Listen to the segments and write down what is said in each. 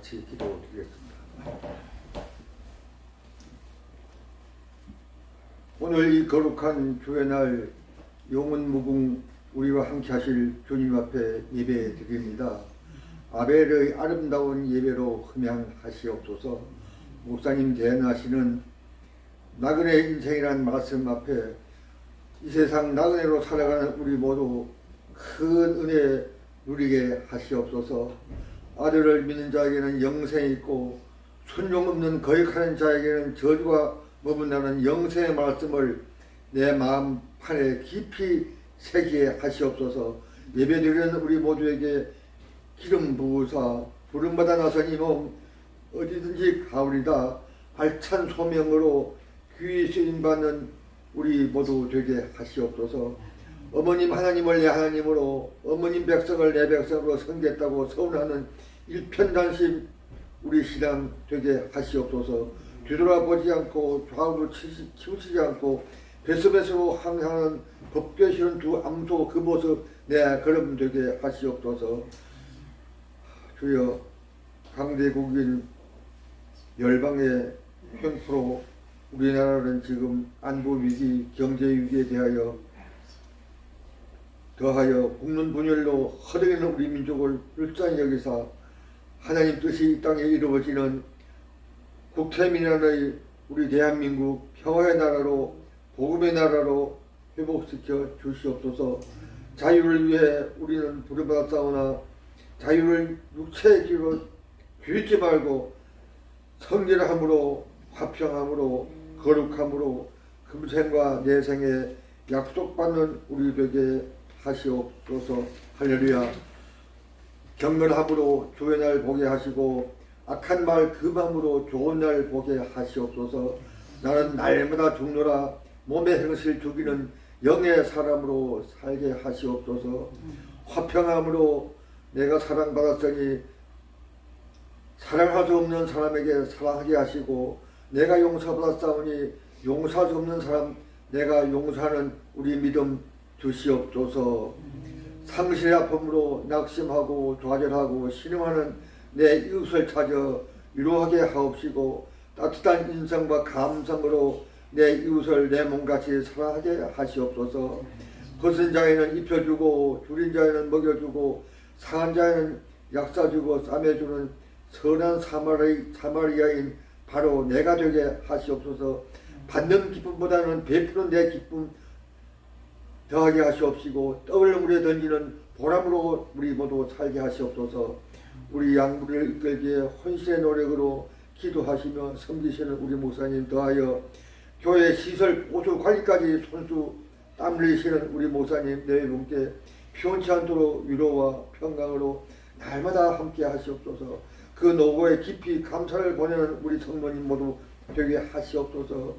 같이 기도드리겠습니다. 오늘 이 거룩한 주의 날 영원무궁 우리와 함께 하실 주님 앞에 예배 드립니다. 아벨의 아름다운 예배로 흠양하시옵소서. 목사님 대언하시는 나그네 인생이란 말씀 앞에 이 세상 나그네로 살아가는 우리 모두 큰 은혜 누리게 하시옵소서. 아들을 믿는 자에게는 영생이 있고 순종 없는 거역하는 자에게는 저주가 머문다는 영생의 말씀을 내 마음판에 깊이 새기게 하시옵소서. 예배드리는 우리 모두에게 기름 부으사 부름받아 나선 이 몸 어디든지 가오리다 알찬 소명으로 귀히 쓰임받는 우리 모두 되게 하시옵소서. 어머님 하나님을 내 하나님으로 어머님 백성을 내 백성으로 섬겼다고 서운하는 일편단심 우리 신앙 되게 하시옵소서. 뒤돌아보지 않고 좌우로 치우치지 않고 배수배수로 항상은 법되시는 두 암소 그 모습 내 걸음 되게 하시옵소서. 주여 강대국인 열방의 횡포로 우리나라는 지금 안보위기 경제위기에 대하여 더하여 국론 분열로 허덕이는 우리 민족을 불쌍히 여기사 하나님 뜻이 이 땅에 이루어지는 국태민안의 우리 대한민국 평화의 나라로 복음의 나라로 회복시켜 주시옵소서. 자유를 위해 우리는 부름받았사오나 자유를 육체의 길로 귀잊지 말고 성결함으로 화평함으로 거룩함으로 금생과 내생에 약속받는 우리 되게 하시옵소서. 할렐루야. 경건함으로 주의 날 보게 하시고 악한 말 금함으로 좋은 날 보게 하시옵소서. 나는 날마다 죽노라 몸의 행실 죽이는 영의 사람으로 살게 하시옵소서. 화평함으로 내가 사랑받았으니 사랑할 수 없는 사람에게 사랑하게 하시고 내가 용서받았사오니 용서할 수 없는 사람 내가 용서하는 우리 믿음 주시옵소서. 상실의 아픔으로 낙심하고 좌절하고 신음하는 내 이웃을 찾아 위로하게 하옵시고 따뜻한 인성과 감성으로 내 이웃을 내 몸같이 사랑하게 하시옵소서. 벗은 자에는 입혀주고 줄인 자에는 먹여주고 상한 자에는 약사주고 싸매주는 선한 사마리아인 바로 내가 되게 하시옵소서. 받는 기쁨보다는 베푸는 내 기쁨 더하게 하시옵시고 떡을 물에 던지는 보람으로 우리 모두 살게 하시옵소서. 우리 양부를 이끌기에 헌신의 노력으로 기도하시며 섬기시는 우리 목사님 더하여 교회 시설 보수 관리까지 손수 땀 흘리시는 우리 목사님 네 분께 피곤치 않도록 위로와 평강으로 날마다 함께 하시옵소서. 그 노고에 깊이 감사를 보내는 우리 성도님 모두 되게 하시옵소서.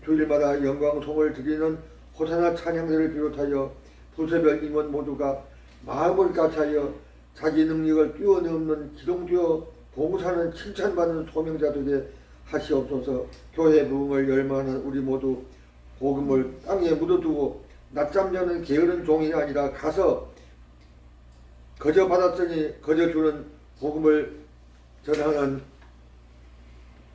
주일마다 영광송을 드리는 호사나 찬양들을 비롯하여 부서별 임원 모두가 마음을 같이하여 자기 능력을 뛰어넘는 기동되어 봉사는 칭찬받는 소명자 되게 하시옵소서. 교회 부흥을 열망하는 우리 모두 복음을 땅에 묻어두고 낮잠 자는 게으른 종이 아니라 가서 거저 받았으니 거저 주는 복음을 전하는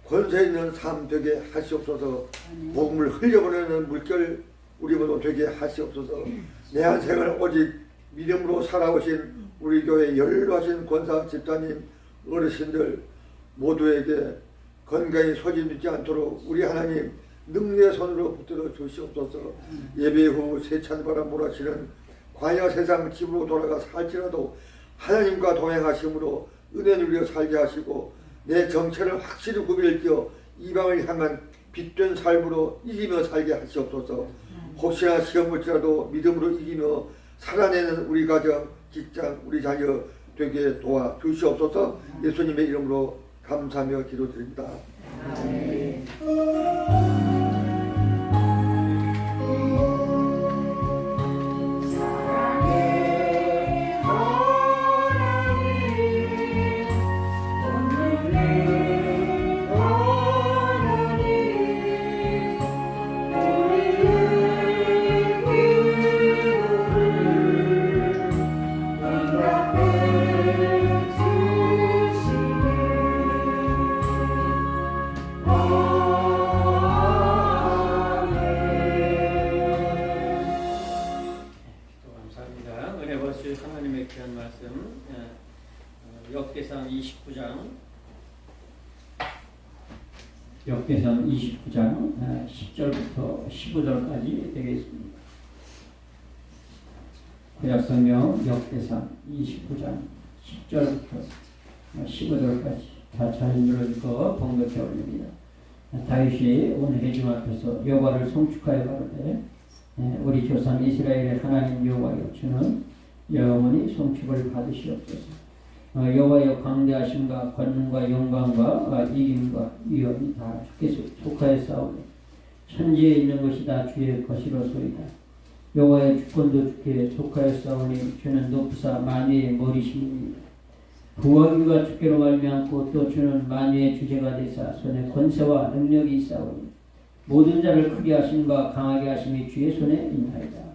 권세 있는 삶 되게 하시옵소서. 복음을 흘려보내는 물결 우리 모두 되게 하시옵소서. 내 한 생을 오직 믿음으로 살아오신 우리 교회 연로하신 권사 집사님 어르신들 모두에게 건강히 소진되지 않도록 우리 하나님 능력의 손으로 붙들어 주시옵소서. 예배 후 세찬바람 몰아치는 광야 세상 집으로 돌아가 살지라도 하나님과 동행하심으로 은혜 누려 살게 하시고 내 정체를 확실히 구별지어 이방을 향한 빛된 삶으로 이기며 살게 하시옵소서. 혹시나 시험 볼지라도 믿음으로 이기며 살아내는 우리 가정, 직장, 우리 자녀 되게 도와 주시옵소서. 예수님의 이름으로 감사하며 기도드립니다. 아멘. 29장 역대상 29장 10절부터 15절까지 되겠습니다. 구약성경 역대상 29장 10절부터 15절까지 다 잘 읽어주고 봉독해 올립니다. 다윗이 온 회중 앞에서 여호와를 송축하여 가로되 우리 조상 이스라엘의 하나님 여호와여 주는 영원히 송축을 받으시옵소서. 여호와여 광대하심과 권능과 영광과 이김과 위엄이 다 주께서 속하였사오니 천지에 있는 것이 다 주의 것이로소이다. 여호와의 주권도 주께 속하였사오니 주는 높으사 만유의 머리시니이다. 부하기가 주께로 말미암고 또 주는 만유의 주제가 되사 손에 권세와 능력이 있사오니 모든 자를 크게 하심과 강하게 하심이 주의 손에 있나이다.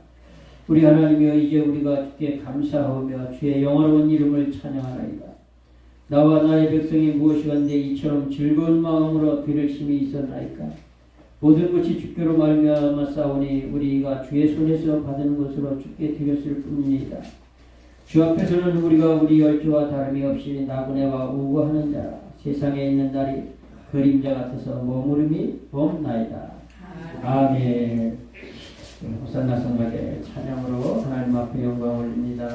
우리 하나님이여 이제 우리가 주께 감사하며 주의 영화로운 이름을 찬양하나이다. 나와 나의 백성이 무엇이건대 이처럼 즐거운 마음으로 들을 힘이 있었나이까. 모든 것이 주께로 말미암아 싸우니 우리가 주의 손에서 받은 것으로 주께 드렸을 뿐이니이다. 주 앞에서는 우리가 우리 열조와 다름이 없이 나그네와 우고하는 자라. 세상에 있는 날이 그림자 같아서 머무름이 없나이다. 아멘. 호산나 성가대 찬양으로 하나님 앞에 영광 올립니다.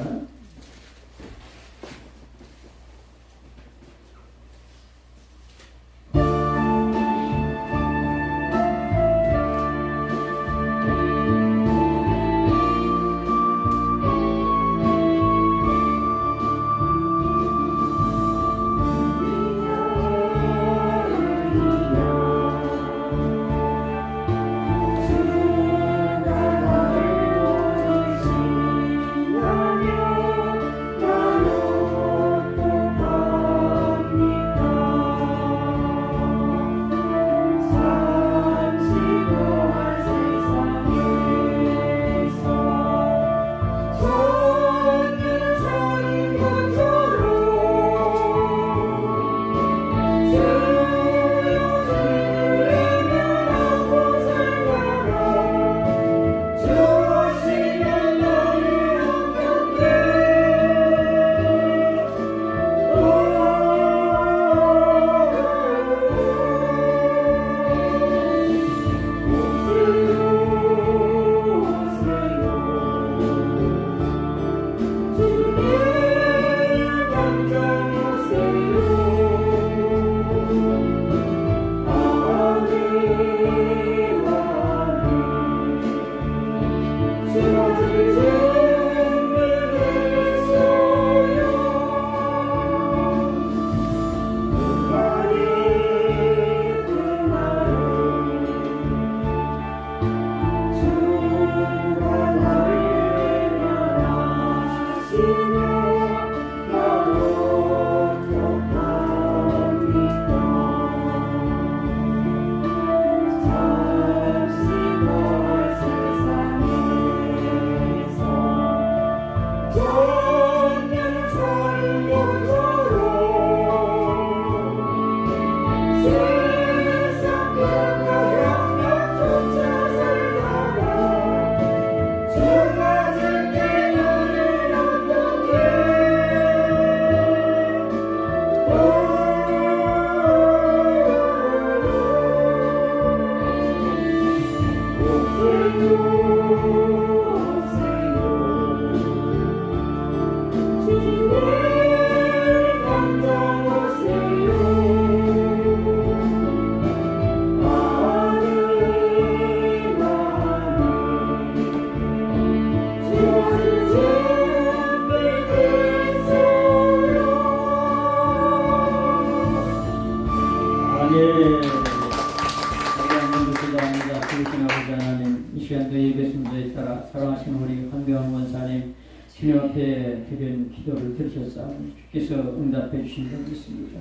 주님 앞에 드린 기도를 들으셨사오니 주께서 응답해 주신 줄 믿습니다.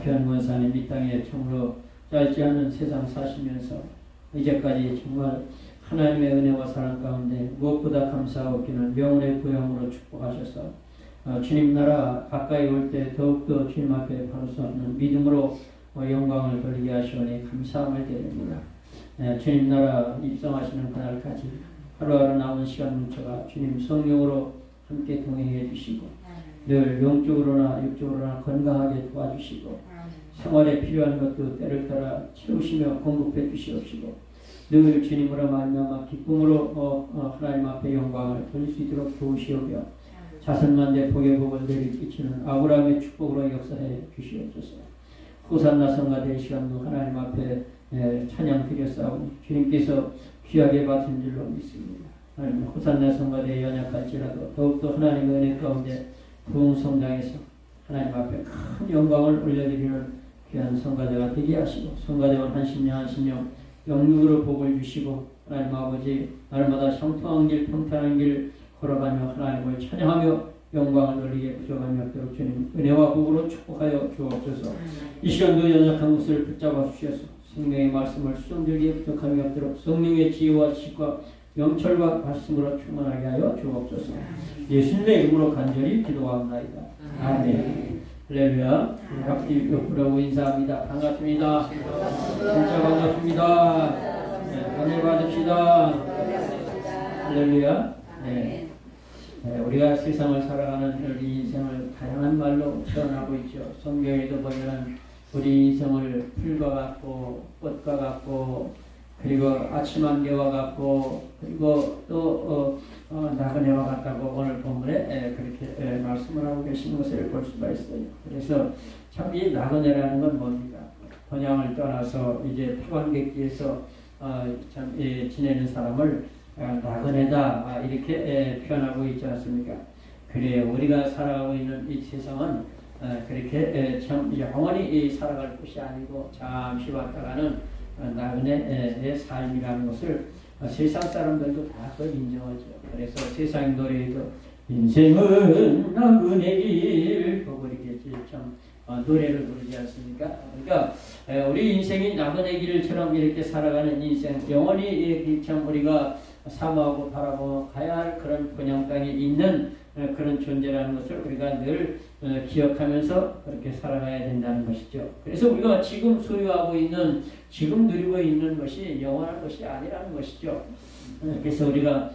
귀한 권사님 이 땅에 참으로 짧지 않은 세상 사시면서 이제까지 정말 하나님의 은혜와 사랑 가운데 무엇보다 감사하기는 영혼의 구형으로 축복하셔서 주님 나라 가까이 올 때 더욱더 주님 앞에 바로 서 있는 믿음으로 영광을 돌리게 하시오니 감사함을 드립니다. 주님 나라 입성하시는 그날까지 하루하루 남은 시간 뭉쳐가 주님 성령으로 함께 동행해 주시고 늘 영적으로나 육적으로나 건강하게 도와주시고 생활에 필요한 것도 때를 따라 채우시며 공급해 주시옵시고 늘 주님으로 말미암아 기쁨으로 하나님 앞에 영광을 돌릴 수 있도록 도우시오며 자선만대 복의 복을 내리 끼치는 아브라함의 축복으로 역사해 주시옵소서. 호산나 성가대 시간도 하나님 앞에 찬양 드렸사오니 주님께서 귀하게 받은 줄로 믿습니다. 하나님 호산나 성가대에 연약할지라도 더욱더 하나님의 은혜 가운데 부흥성장에서 하나님 앞에 큰 영광을 올려드리는 귀한 성가대가 되게 하시고 성가대원 한심령 영육으로 복을 주시고 하나님 아버지 날마다 형통한 길 평탄한 길 걸어가며 하나님을 찬양하며 영광을 돌리게 부족함이 없도록 주님 은혜와 복으로 축복하여 주옵소서. 이 시간도 연약한 것을 붙잡아 주셔서 생명의 말씀을 수종들기에 부족함이 없도록 성령의 지혜와 지식과 영철과 말씀으로 충만하게 하여 주옵소서. 예수님의 이름으로 간절히 기도합나이다. 아멘. 할렐루야. 앞뒤 옆으로 인사합니다. 반갑습니다. 진짜 반갑습니다. 은혜 받읍시다. 할렐루야. 네. 우리가 세상을 살아가는 우리 인생을 다양한 말로 표현하고 있죠. 성경에도 보면 우리 인생을 풀과 같고 꽃과 같고 그리고 아침 안개와 같고 그리고 또 나그네와 같다고 오늘 본문에 그렇게 말씀을 하고 계신 것을 볼 수가 있어요. 그래서 참 이 나그네라는 건 뭡니까? 본향을 떠나서 이제 타관객지에서 참 지내는 사람을 나그네다 이렇게 표현하고 있지 않습니까? 그래요. 우리가 살아가고 있는 이 세상은 그렇게 참 영원히 살아갈 곳이 아니고 잠시 왔다가는 나그네의 삶이라는 것을 세상 사람들도 다 인정하죠. 그래서 세상 노래에도 인생은 나그네 길 보고 이렇게 참 노래를 부르지 않습니까? 그러니까 우리 인생이 나그네 길처럼 이렇게 살아가는 인생 영원히 참 우리가 사모하고 바라보고 가야 할 그런 본향 땅에 있는 그런 존재라는 것을 우리가 늘 기억하면서 그렇게 살아가야 된다는 것이죠. 그래서 우리가 지금 소유하고 있는 지금 누리고 있는 것이 영원한 것이 아니라는 것이죠. 그래서 우리가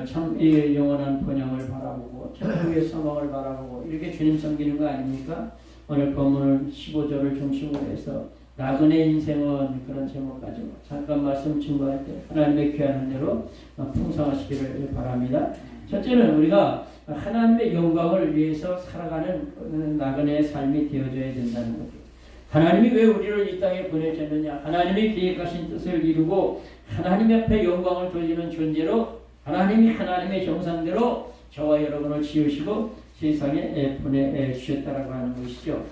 참 이 영원한 본향을 바라보고 천국의 소망을 바라보고 이렇게 주님 섬기는 거 아닙니까? 오늘 본문은 15절을 중심으로 해서 나그네 인생은 그런 제목 가지고 잠깐 말씀 증거할 때 하나님의 귀한 은혜로 풍성하시기를 바랍니다. 첫째는 우리가 하나님의 영광을 위해서 살아가는 나그네의 삶이 되어져야 된다는 거죠. 하나님이 왜 우리를 이 땅에 보내셨느냐? 하나님이 계획하신 뜻을 이루고 하나님 앞에 영광을 돌리는 존재로 하나님이 하나님의 형상대로 저와 여러분을 지으시고 세상에 보내주셨다라고 하는 것이죠.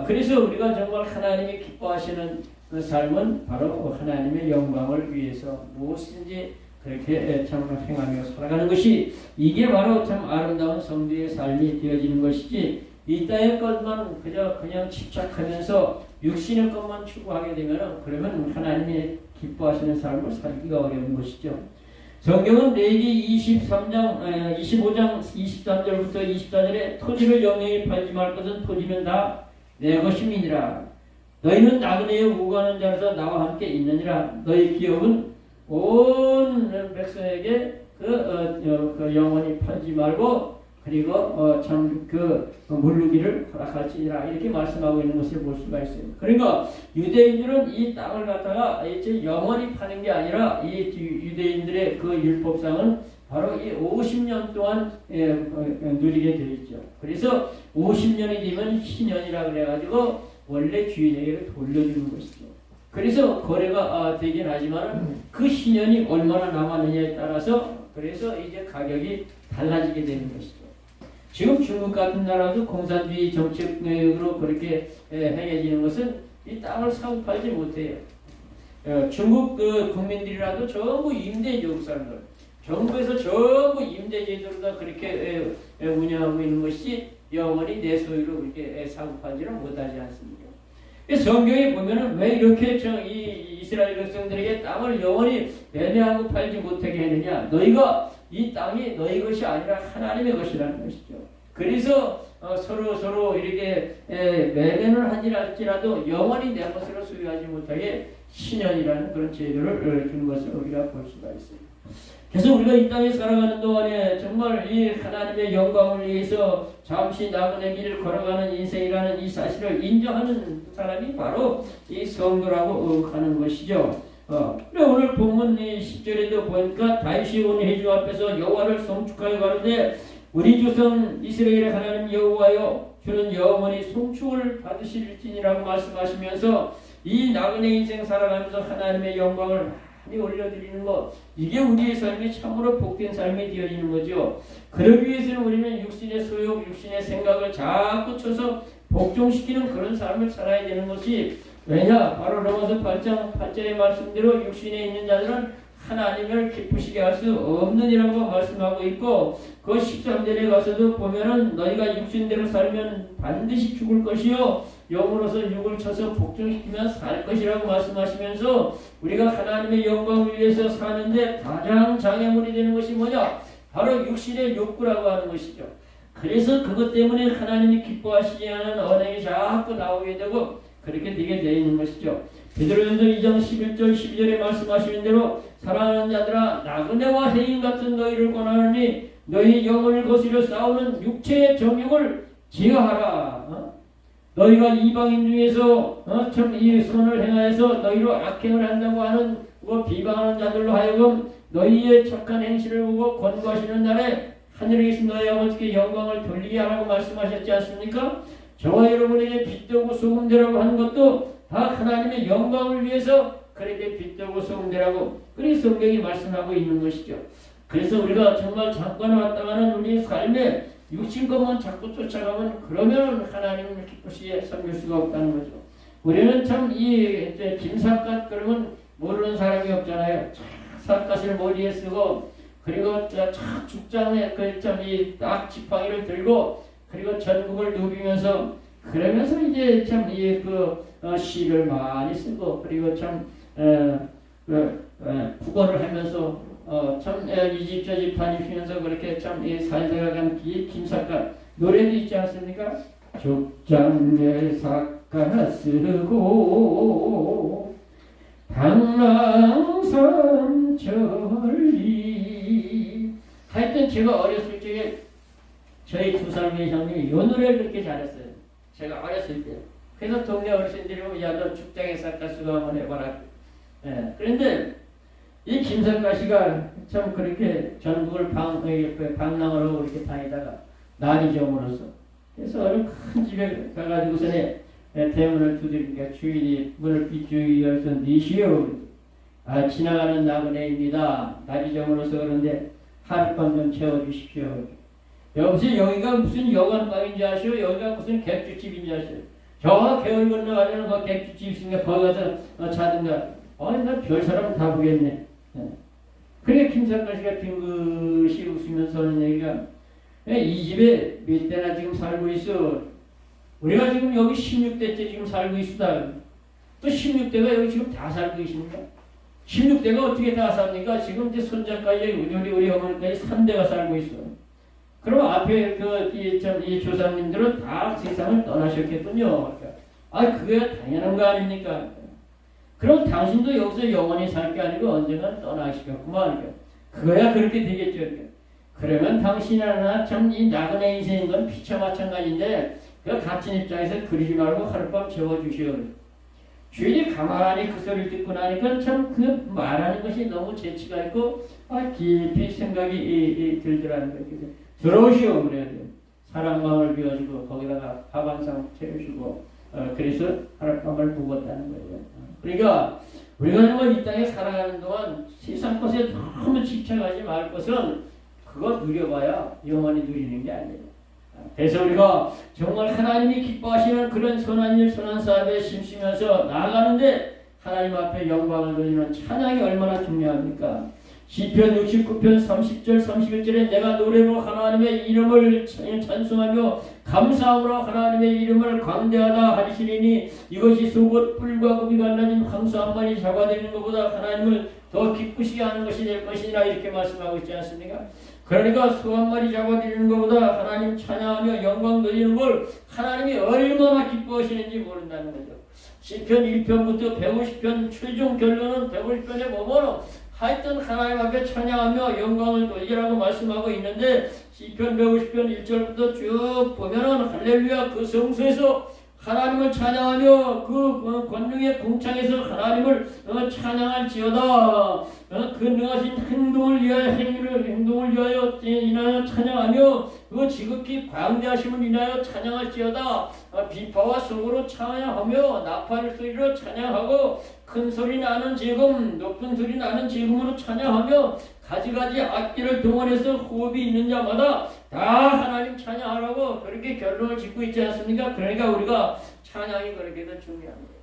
그래서 우리가 정말 하나님이 기뻐하시는 그 삶은 바로 하나님의 영광을 위해서 무엇인지 그렇게 참 행하며 살아가는 것이 이게 바로 참 아름다운 성도의 삶이 되어지는 것이지 이 땅의 것만 그냥 집착하면서 육신의 것만 추구하게 되면 그러면 하나님이 기뻐하시는 삶을 살기가 어려운 것이죠. 성경은 레위기 25장 23절부터 24절에 토지를 영영히 팔지 말 것은 토지는 다 내 것임이니라. 너희는 나그네에 우거하는 자로서 나와 함께 있느니라. 너희 기업은 온 백성에게 영원히 팔지 말고 그리고 참 물르기를 허락할지니라 이렇게 말씀하고 있는 것을 볼 수가 있어요. 그러니까 유대인들은 이 땅을 갖다가 이제 영원히 파는 게 아니라 이 유대인들의 그 율법상은 바로 이 50년 동안 누리게 되어 있죠. 그래서 50년이 되면 희년이라 그래가지고 원래 주인에게 돌려주는 것이죠. 그래서 거래가 되긴 하지만 그 희년이 얼마나 남았느냐에 따라서 그래서 이제 가격이 달라지게 되는 것이죠. 지금 중국 같은 나라도 공산주의 정책으로 그렇게 행해지는 것은 이 땅을 사고 팔지 못해요. 중국 국민들이라도 전부 임대적 사람들, 정부에서 전부 임대제도로 다 그렇게 운영하고 있는 것이 영원히 내 소유로 그렇게 사고 팔지는 못하지 않습니까? 성경에 보면은 왜 이렇게 이 이스라엘 백성들에게 땅을 영원히 매매하고 팔지 못하게 했느냐? 너희가 이 땅이 너희 것이 아니라 하나님의 것이라는 것이죠. 그래서 서로 이렇게 매매를 하지라도 영원히 내 것으로 소유하지 못하게 신연이라는 그런 제도를 준 것을 우리가 볼 수가 있어요. 그래서 우리가 이 땅에 살아가는 동안에 정말 이 하나님의 영광을 위해서 잠시 나그네 길을 걸어가는 인생이라는 이 사실을 인정하는 사람이 바로 이 성도라고 하는 것이죠. 그래 오늘 본문 이 10절에도 보니까 다윗이 온 회중 앞에서 여호와를 송축하여 가는데 우리 조상 이스라엘의 하나님 여호와여 주는 영원히 송축을 받으실지니라고 말씀하시면서 이 나그네 인생 살아가면서 하나님의 영광을 많이 올려드리는 것, 이게 우리의 삶이 참으로 복된 삶이 되어지는 거죠. 그러기 위해서는 우리는 육신의 소욕, 육신의 생각을 자꾸 쳐서 복종시키는 그런 삶을 살아야 되는 것이, 왜냐? 바로 로마서 8장 8절의 말씀대로 육신에 있는 자들은 하나님을 기쁘시게 할 수 없느니라고 말씀하고 있고, 그 13절에 가서도 보면은 너희가 육신대로 살면 반드시 죽을 것이요 영으로서 육을 쳐서 복종시키면 살 것이라고 말씀하시면서 우리가 하나님의 영광을 위해서 사는데 가장 장애물이 되는 것이 뭐냐? 바로 육신의 욕구라고 하는 것이죠. 그래서 그것 때문에 하나님이 기뻐하시지 않은 언행이 자꾸 나오게 되고 그렇게 되게 되어 있는 것이죠. 베드로전서 2장 11절 12절에 말씀하시는 대로 사랑하는 자들아 나그네와 해인 같은 너희를 권하노니 너희 영혼을 거스려 싸우는 육체의 정욕을 제어하라. 너희가 이방인 중에서 참 이 선을 행하여서 너희로 악행을 한다고 하는 비방하는 자들로 하여금 너희의 착한 행실을 보고 권고하시는 날에 하늘에 계신 너희 아버지께 영광을 돌리게 하라고 말씀하셨지 않습니까? 저와 여러분에게 빛되고 소금되라고 하는 것도 다 하나님의 영광을 위해서 그렇게 빛되고 소금되라고 그렇게 성경이 말씀하고 있는 것이죠. 그래서 우리가 정말 잠깐 왔다가는 우리 삶에 육신 것만 자꾸 쫓아가면 그러면 하나님을 기쁘시게 섬길 수가 없다는 거죠. 우리는 참 이 김삿갓 그러면 모르는 사람이 없잖아요. 삿갓을 머리에 쓰고 그리고 참 죽장에 그참이딱 지팡이를 들고 그리고 전국을 누비면서 그러면서 이제 참 이 시를 많이 쓰고 그리고 참 국어를 하면서 참 이 집 저 집 다니면서 그렇게 참 살다가 간 김삿갓 노래도 있지 않습니까? 죽장에 삿갓 쓰고 방랑산 천리. 하여튼 제가 어렸을 적에 저희 두 살의 형님이 이 노래를 그렇게 잘했어요. 제가 어렸을 때. 그래서 동네 어르신들이 보면 야 너 죽장에 삿갓 쓰고 한번 해봐라. 그런데 이 김삿갓이가 참 그렇게 전국을 방랑으로 이렇게 다니다가 날이 저물어서 그래서 어느 큰 집에 가가지고서는 대문을 두드리니까 주인이 문을 삐죽이 열어서 니시오. 지나가는 나그네입니다. 날이 저물어서 그런데 하룻밤 좀 채워주십시오. 여기가 무슨 여관방인지 아시오? 여기가 무슨 객주집인지 아시오? 저 개울 건너가려는 그 객주집 있으니까 거기 가서 자든가. 난 별 사람 다 보겠네. 그래 김삿갓이가 빙긋이 웃으면서 하는 얘기가 이 집에 몇 대나 지금 살고 있어. 우리가 지금 여기 16대째 지금 살고 있다. 또 16대가 여기 지금 다 살고 계십니까? 16대가 어떻게 다 삽니까? 지금 이제 손자까지 우리 어머니까지 3대가 살고 있어. 그럼 앞에 이 조상님들은 다 세상을 떠나셨겠군요. 그게 당연한 거 아닙니까? 그럼 당신도 여기서 영원히 살 게 아니고 언젠가 떠나시겠구만. 그거야 그렇게 되겠죠. 그러면 당신이나 참 이 나그네 인생인 건 피차 마찬가지인데 그 같은 입장에서 그러지 말고 하룻밤 재워주시오. 주인이 가만히 그 소리를 듣고 나니까 참 그 말하는 것이 너무 재치가 있고 깊이 생각이 들더라는 거예요. 들어오시오 그래야 돼요. 사랑방을 비워주고 거기다가 밥 한 상 채우시고 그래서 하룻밤을 묵었다는 거예요. 그러니까 우리가 정말 이 땅에 살아가는 동안 세상 것에 너무 집착하지 말 것은 그거 누려봐야 영원히 누리는 게 아니에요. 그래서 우리가 정말 하나님이 기뻐하시는 그런 선한 일, 선한 사업에 심쓰면서 나아가는데 하나님 앞에 영광을 돌리는 찬양이 얼마나 중요합니까? 시편 69편 30절 31절에 내가 노래로 하나님의 이름을 찬송하며 감사함으로 하나님의 이름을 광대하다 하시리니 이것이 속옷 뿔과 금이 갈라진 황소 한 마리 잡아들이는 것보다 하나님을 더 기쁘시게 하는 것이 될 것이라 이렇게 말씀하고 있지 않습니까? 그러니까 소 한 마리 잡아들이는 것보다 하나님 찬양하며 영광 돌리는 걸 하나님이 얼마나 기뻐하시는지 모른다는 거죠. 시편 1편부터 150편 최종 결론은 150편에 보면 하여튼 하나님 앞에 찬양하며 영광을 돌리라고 말씀하고 있는데 시편 150편 1절부터 쭉 보면은 할렐루야 그 성소에서 하나님을 찬양하며 그 권능의 궁창에서 하나님을 찬양할지어다. 그 능하신 행동을 위하여 인하여 찬양하며 그 지극히 광대하심을 인하여 찬양할지어다. 비파와 성으로 찬양하며 나팔 소리로 찬양하고 큰 소리 나는 지금 높은 소리 나는 지금으로 찬양하며 가지가지 악기를 동원해서 호흡이 있는 자마다 다 하나님 찬양하라고 그렇게 결론을 짓고 있지 않습니까? 그러니까 우리가 찬양이 그렇게 더 중요합니다.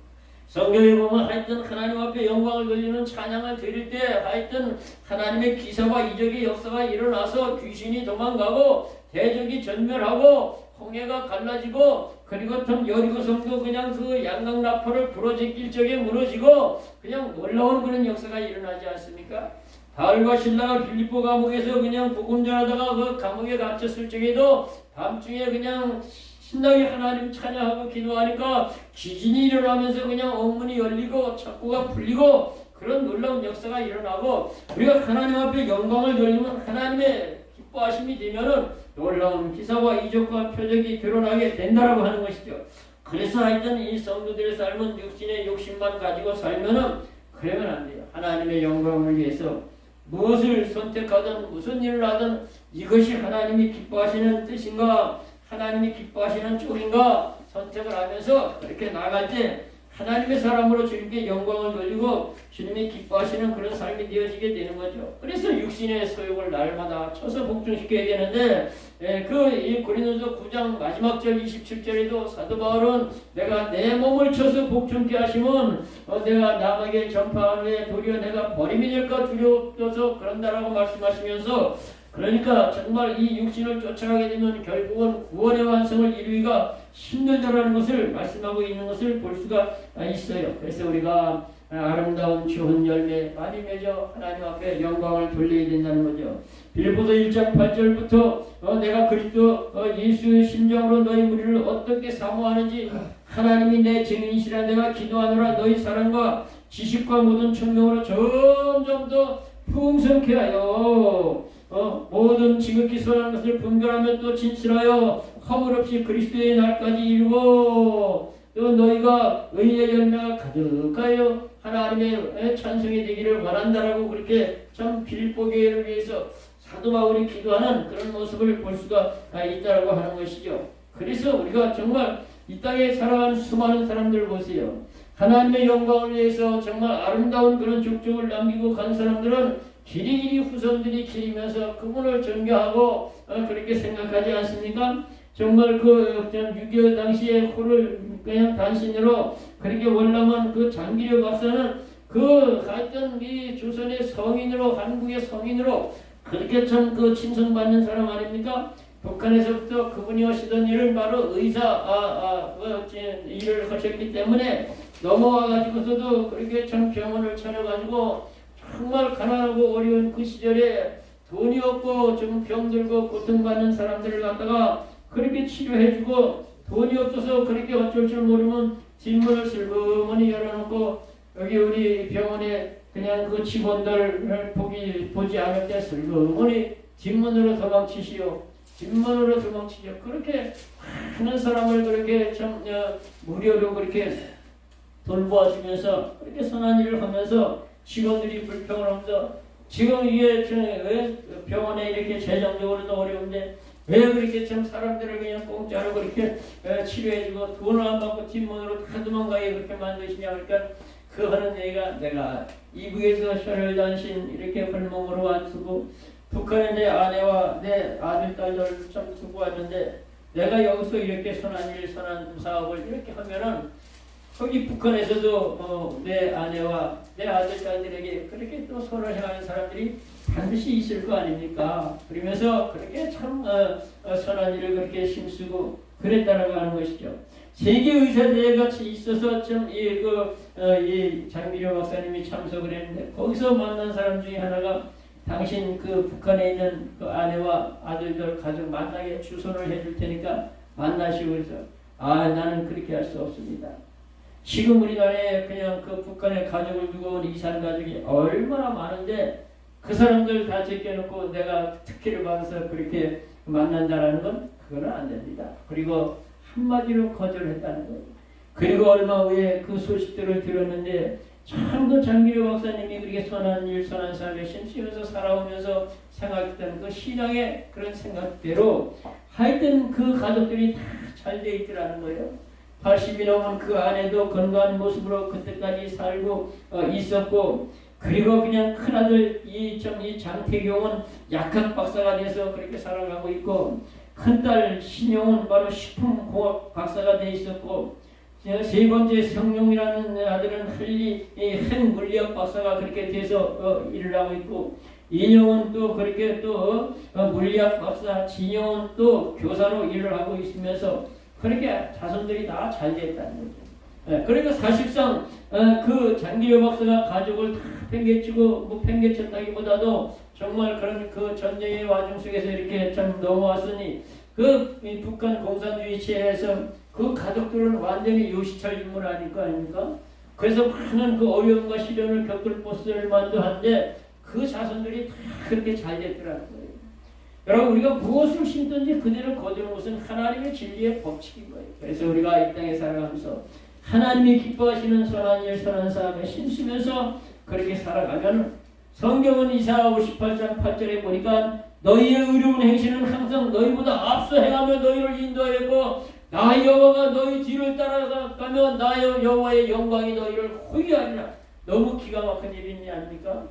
성경에 보면 하여튼 하나님 앞에 영광을 돌리는 찬양을 드릴 때 하여튼 하나님의 기사와 이적의 역사가 일어나서 귀신이 도망가고 대적이 전멸하고 홍해가 갈라지고 그리고 참 여리고성도 그냥 그 양강 나팔을 부러제낄 적에 무너지고 그냥 놀라운 그런 역사가 일어나지 않습니까? 바울과 신라가 빌립보 감옥에서 그냥 복음 전하다가 그 감옥에 갇혔을 적에도 밤중에 그냥 신나게 하나님 찬양하고 기도하니까 지진이 일어나면서 그냥 옥문이 열리고 창고가 풀리고 그런 놀라운 역사가 일어나고 우리가 하나님 앞에 영광을 돌리면 하나님의 기뻐하심이 되면은 놀라운 기사와 이적과 표적이 드러나게 된다라고 하는 것이죠. 그래서 하여튼 이 성도들의 삶은 육신의 욕심만 가지고 살면은 그러면 안 돼요. 하나님의 영광을 위해서 무엇을 선택하든 무슨 일을 하든 이것이 하나님이 기뻐하시는 뜻인가 하나님이 기뻐하시는 쪽인가 선택을 하면서 그렇게 나갈 때 하나님의 사람으로 주님께 영광을 돌리고 주님이 기뻐하시는 그런 삶이 되어지게 되는 거죠. 그래서 육신의 소욕을 날마다 쳐서 복종시켜야 되는데 이 고린도서 9장 마지막 절 27절에도 사도 바울은 내가 내 몸을 쳐서 복종케 하시면 내가 남에게 전파하되 도리어 내가 버림이 될까 두려워서 그런다라고 말씀하시면서 그러니까 정말 이 육신을 쫓아가게 되면 결국은 구원의 완성을 이루기가 힘들다라는 것을 말씀하고 있는 것을 볼 수가 있어요. 그래서 우리가 아름다운 좋은 열매 많이 맺어 하나님 앞에 영광을 돌려야 된다는 거죠. 빌립보서 1장 8절부터 내가 그리스도 예수의 심정으로 너희 무리를 어떻게 사모하는지 하나님이 내 증인이시라 내가 기도하노라 너희 사랑과 지식과 모든 청명으로 점점 더 풍성케 하여 모든 지극히 선한 것을 분별하며 또 진실하여 허물 없이 그리스도의 날까지 이루고 또 너희가 의의 열매가 가득하여 하나님의 찬송이 되기를 원한다라고 그렇게 참 빌립보 교회를 위해서 사도 바울이 기도하는 그런 모습을 볼 수가 있다라고 하는 것이죠. 그래서 우리가 정말 이 땅에 살아가는 수많은 사람들 보세요. 하나님의 영광을 위해서 정말 아름다운 그런 족적을 남기고 간 사람들은 길이길이 후손들이 기리면서 그분을 존경하고 그렇게 생각하지 않습니까? 정말 그 6.25 당시에 호를 그냥 단신으로 그렇게 월남한 그 장기려 박사는 그 하여튼 이 조선의 성인으로 한국의 성인으로 그렇게 참 그 칭송받는 사람 아닙니까? 북한에서부터 그분이 하시던 일을 바로 의사 일을 하셨기 때문에 넘어와가지고서도 그렇게 참 병원을 차려가지고 정말 가난하고 어려운 그 시절에 돈이 없고 좀 병들고 고통받는 사람들을 갖다가 그렇게 치료해주고 돈이 없어서 그렇게 어쩔 줄 모르면 뒷문을 슬그머니 열어놓고 여기 우리 병원에 그냥 그 직원들 보지 않을 때 슬그머니 뒷문으로 도망치시오. 뒷문으로 도망치시오. 그렇게 많은 사람을 그렇게 참 무료로 그렇게 돌보아주면서 그렇게 선한 일을 하면서 직원들이 불평을 하면서 지금 이게 왜 병원에 이렇게 재정적으로도 어려운데 왜 그렇게 참 사람들을 그냥 공짜로 그렇게 치료해주고 돈을 안 받고 뒷문으로 다 도망가게 그렇게 만드시냐. 그러니까 그 하는 얘기가 내가 이북에서 셔를 단신 이렇게 헐몽으로 안 쓰고 북한에 내 아내와 내 아들 딸들 참 두고 왔는데 내가 여기서 이렇게 선한 일 선한 사업을 이렇게 하면은 거기 북한에서도 내 아내와 내 아들 딸들에게 그렇게 또 선을 행하는 사람들이 반드시 있을 거 아닙니까? 그러면서 그렇게 참 선한 일을 그렇게 힘쓰고 그랬다라고 하는 것이죠. 세계의사대회 같이 있어서 참 이 장미려 박사님이 참석을 했는데 거기서 만난 사람 중에 하나가 당신 그 북한에 있는 그 아내와 아들들 가족 만나게 주선을 해줄 테니까 만나시고 그래서 나는 그렇게 할 수 없습니다. 지금 우리나라에 그냥 그 북한의 가족을 두고 온 이산 가족이 얼마나 많은데 그 사람들 다 제껴놓고 내가 특혜를 받아서 그렇게 만난다라는 건 그거는 안 됩니다. 그리고 한마디로 거절했다는 거예요. 그리고 얼마 후에 그 소식들을 들었는데 참 그 장기료 박사님이 그렇게 선한 일, 선한 삶에 심쓰면서 살아오면서 생각했던 그 신앙의 그런 생각대로 하여튼 그 가족들이 다 잘 돼 있더라는 거예요. 80이 넘은 그 아내도 건강한 모습으로 그때까지 살고 있었고, 그리고 그냥 큰아들 이 장태경은 약학 박사가 돼서 그렇게 살아가고 있고, 큰딸 신용은 바로 식품공학 박사가 돼 있었고, 세 번째 성룡이라는 아들은 핵물리학 박사가 그렇게 돼서 일을 하고 있고, 인용은 또 그렇게 또 물리학 박사, 진용은 또 교사로 일을 하고 있으면서 그렇게 자손들이 다 잘 됐다는 거죠. 그러니까 사실상 그 장기료 박사가 가족을 다 팽개치고 팽개쳤다기보다도 정말 그런 그 전쟁의 와중 속에서 이렇게 참 넘어왔으니 그 북한 공산주의 체에서 그 가족들은 완전히 요시철 인물 아닙니까? 그래서 많은 그 어려움과 시련을 겪을 보스들만도 한데 그 자손들이 다 그렇게 잘 됐더라는 거예요. 여러분, 우리가 무엇을 심든지 그대로 거두는 것은 하나님의 진리의 법칙인 거예요. 그래서 우리가 이 땅에 살아가면서 하나님이 기뻐하시는 선한 일, 선한 사업에 힘쓰면서 그렇게 살아가면, 성경은 이사야 58장 8절에 보니까 너희의 의로운 행실은 항상 너희보다 앞서 행하며 너희를 인도하였고 나 여호와가 너희 뒤를 따라가면 나 여호와의 영광이 너희를 호위하리라. 너무 기가 막힌 일이 아닙니까?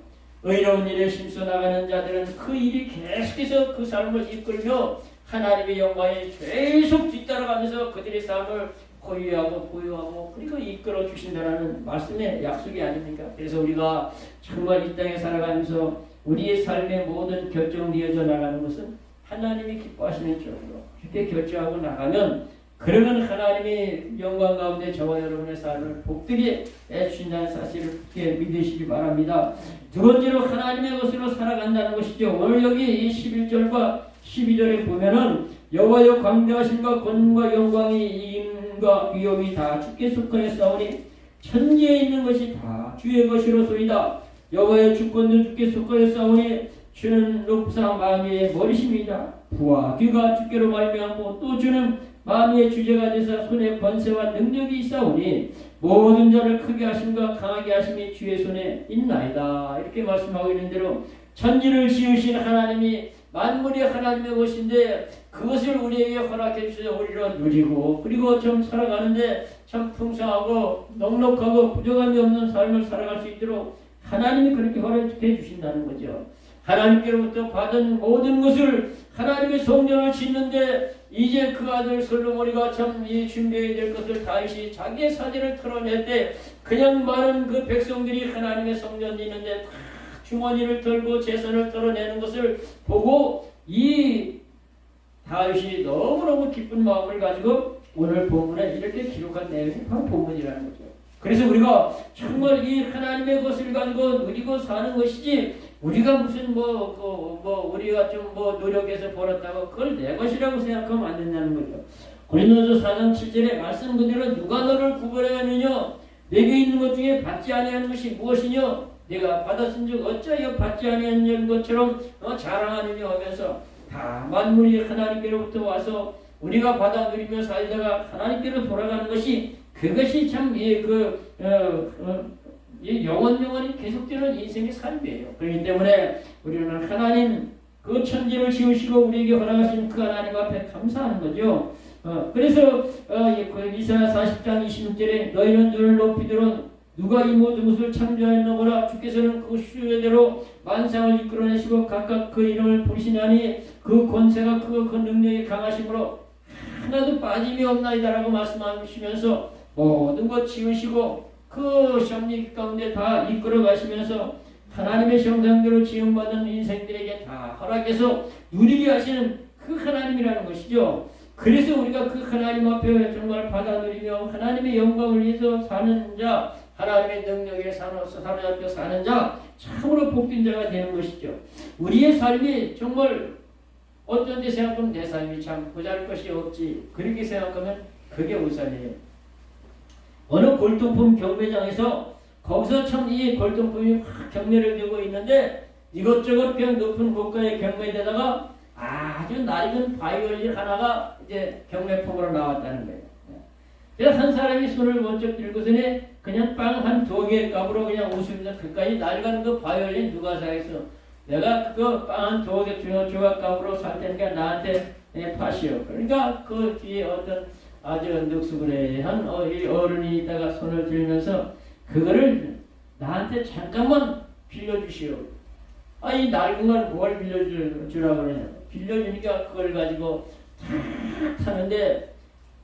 의로운 일에 힘써 나가는 자들은 그 일이 계속해서 그 삶을 이끌며 하나님의 영광에 계속 뒤따라가면서 그들의 삶을 호위하고 보유하고 그리고 이끌어 주신다는 말씀의 약속이 아닙니까? 그래서 우리가 정말 이 땅에 살아가면서 우리의 삶의 모든 결정되어져 나가는 것은 하나님이 기뻐하시는 쪽으로 그렇게 결정하고 나가면, 그러면 하나님의 영광 가운데 저와 여러분의 삶을 복되게 해주신다는 사실을 굳게 믿으시기 바랍니다. 두 번째로 하나님의 것으로 살아간다는 것이죠. 오늘 여기 이 11절과 12절에 보면은 여호와여 광대하심과 권능과 영광이 임과 위엄이 다 주께 속하였사오니 천지에 있는 것이 다 주의 것이로소이다. 여호와의 주권도 주께 속하였사오니 주는 높사 마귀의 머리심이다. 부와 귀가 주께로 말미암고 또 주는 마귀의 주제가 되사 손에 권세와 능력이 있사오니 모든 자를 크게 하심과 강하게 하심이 주의 손에 있나이다. 이렇게 말씀하고 있는 대로 천지를 지으신 하나님이 만물이 하나님의 것인데 그것을 우리에게 허락해 주셔서 우리로 누리고 그리고 좀 살아가는데 참 풍성하고 넉넉하고 부족함이 없는 삶을 살아갈 수 있도록 하나님이 그렇게 허락해 주신다는 거죠. 하나님께로부터 받은 모든 것을 하나님의 성전을 짓는데 이제 그 아들 솔로몬이가 참 이 준비해야 될 것을 다윗이 자기의 사제를 털어낼 때 그냥 많은 그 백성들이 하나님의 성전이 있는데 다 주머니를 털고 재산을 털어내는 것을 보고 이 다윗이 너무너무 기쁜 마음을 가지고 오늘 본문에 이렇게 기록한 내용이 바로 본문이라는 거죠. 그래서 우리가 정말 이 하나님의 것을 가지고 누리고 사는 것이지 우리가 무슨 우리가 좀 노력해서 벌었다고 그걸 내 것이라고 생각하면 안 된다는 거죠. 고린도서 4장 7절에 말씀 그대로 누가 너를 구별하느냐? 내게 있는 것 중에 받지 아니하는 것이 무엇이냐? 내가 받았은즉 어찌하여 받지 아니하는 것처럼 자랑하느냐 하면서 다 만물이 하나님께로부터 와서 우리가 받아 누리며 살다가 하나님께로 돌아가는 것이 그것이 참 영원히 계속되는 인생의 삶이에요. 그렇기 때문에 우리는 하나님 그 천지를 지으시고 우리에게 허락하신 그 하나님 앞에 감사하는 거죠. 그래서 이사야 40장 26절에 너희는 눈을 높이 들어 누가 이 모든 것을 창조하였노라. 주께서는 그 수요대로 만상을 이끌어내시고 각각 그 이름을 부르시나니 그 권세가 크고 그 능력이 강하심으로 하나도 빠짐이 없나이다라고 말씀하시면서 모든 것 지으시고 그 섭리 가운데 다 이끌어 가시면서 하나님의 형상대로 지음받은 인생들에게 다 허락해서 누리게 하시는 그 하나님이라는 것이죠. 그래서 우리가 그 하나님 앞에 정말 받아 누리며 하나님의 영광을 위해서 사는 자, 하나님의 능력에 사로잡혀 사는 자, 참으로 복된 자가 되는 것이죠. 우리의 삶이 정말 어떤 데 생각하면 내 삶이 참 보잘 것이 없지 그렇게 생각하면 그게 우선이에요. 어느 골동품 경매장에서 거기서 참 이 골동품이 확 경매를 되고 있는데 이것저것 그냥 높은 고가의 경매에다가 아주 낡은 바이올린 하나가 이제 경매품으로 나왔다는 거예요. 그래서 한 사람이 손을 먼저 들고서는 그냥 빵 한 2개 값으로 그냥 웃으면서 그까지 낡은 그 바이올린 누가 사겠어? 내가 그거 빵 한 2개 조각값으로 살 테니까 나한테 파시오. 그러니까 그 뒤에 어떤 아주 늑수그레한 어른이 있다가 손을 들면서 그거를 나한테 잠깐만 빌려주시오. 이 낡은 걸 뭘 빌려주라고 그러냐. 빌려주니까 그걸 가지고 탁 타는데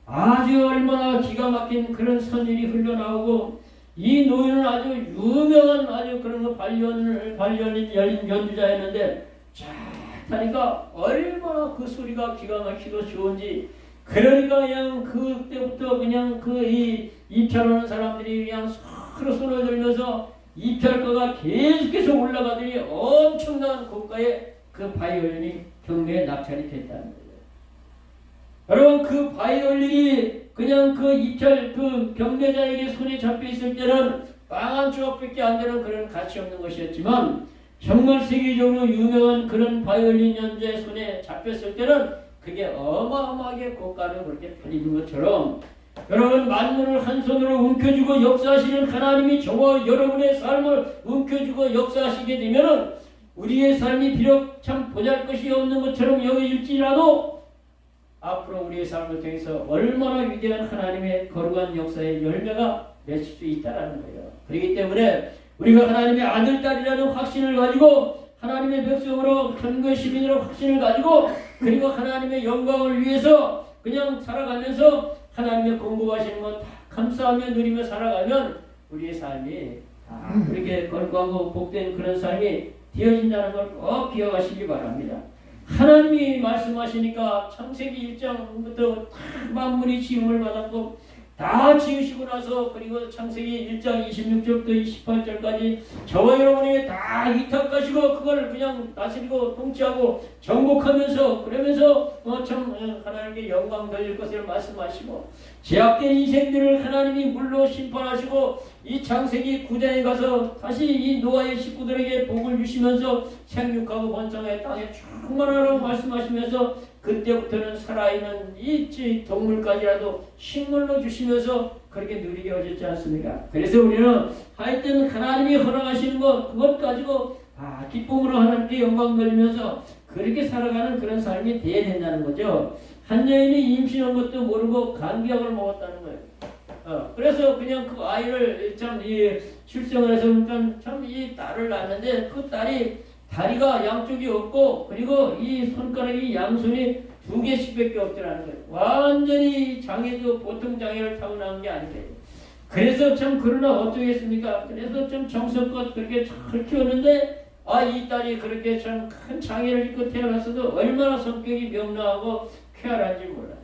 아주 얼마나 기가 막힌 그런 선율이 흘러나오고 이 노인은 아주 유명한 아주 그런 거 발연이 열린 연주자였는데 쫙 타니까 얼마나 그 소리가 기가 막히고 좋은지 그러니까 그냥 그때부터 그냥 이 입찰하는 사람들이 그냥 서로 손을 들면서 입찰가가 계속해서 올라가더니 엄청난 고가의 그 바이올린이 경매에 낙찰이 됐다는 거예요. 여러분 그 바이올린이 그냥 그 입찰 그 경매자에게 손에 잡혀 있을 때는 빵 한 조각밖에 안 되는 그런 가치 없는 것이었지만 정말 세계적으로 유명한 그런 바이올린 연주의 손에 잡혔을 때는 그게 어마어마하게 고가로 그렇게 팔리는 것처럼 여러분 만물을 한 손으로 움켜쥐고 역사하시는 하나님이 저와 여러분의 삶을 움켜쥐고 역사하시게 되면은 우리의 삶이 비록 참 보잘것이 없는 것처럼 여겨질지라도 앞으로 우리의 삶을 통해서 얼마나 위대한 하나님의 거룩한 역사의 열매가 맺힐 수 있다는 거예요. 그렇기 때문에 우리가 하나님의 아들, 딸이라는 확신을 가지고 하나님의 백성으로 선거 시민으로 확신을 가지고 그리고 하나님의 영광을 위해서 그냥 살아가면서 하나님의 공급하시는 것 다 감사하며 누리며 살아가면 우리의 삶이 다 그렇게 건강하고 복된 그런 삶이 되어진다는 걸 꼭 기억하시기 바랍니다. 하나님이 말씀하시니까 창세기 1장부터 만물이 지음을 받았고 다 지으시고 나서 그리고 창세기 1장 26절부터 28절까지 저와 여러분에게 다 위탁하시고 그걸 그냥 다스리고 통치하고 정복하면서 그러면서 참 하나님께 영광 돌릴 것을 말씀하시고 제약된 인생들을 하나님이 물로 심판하시고 이 창세기 9장에 가서 다시 이 노아의 식구들에게 복을 주시면서 생육하고 번성의 땅에 충만하라고 말씀하시면서 그때부터는 살아있는 이 동물까지라도 식물로 주시면서 그렇게 누리게 하셨지 않습니까? 그래서 우리는 하여튼 하나님이 허락하시는 것 그것 가지고 기쁨으로 하나님께 영광 돌리면서 그렇게 살아가는 그런 삶이 돼야 된다는 거죠. 한 여인이 임신한 것도 모르고 감기약을 먹었다는 거예요. 그래서 그냥 그 아이를 참 출생을 해서 그러니까 참 이 딸을 낳았는데 그 딸이 다리가 양쪽이 없고 그리고 이 손가락이 양손이 2개씩밖에 없더라는 거예요. 완전히 장애도 보통 장애를 타고난 게 아니에요. 그래서 참 그러나 어쩌겠습니까? 그래서 좀 정성껏 그렇게 잘 키웠는데 이 딸이 그렇게 참 큰 장애를 입고 태어났어도 얼마나 성격이 명랑하고 쾌활한지 몰라요.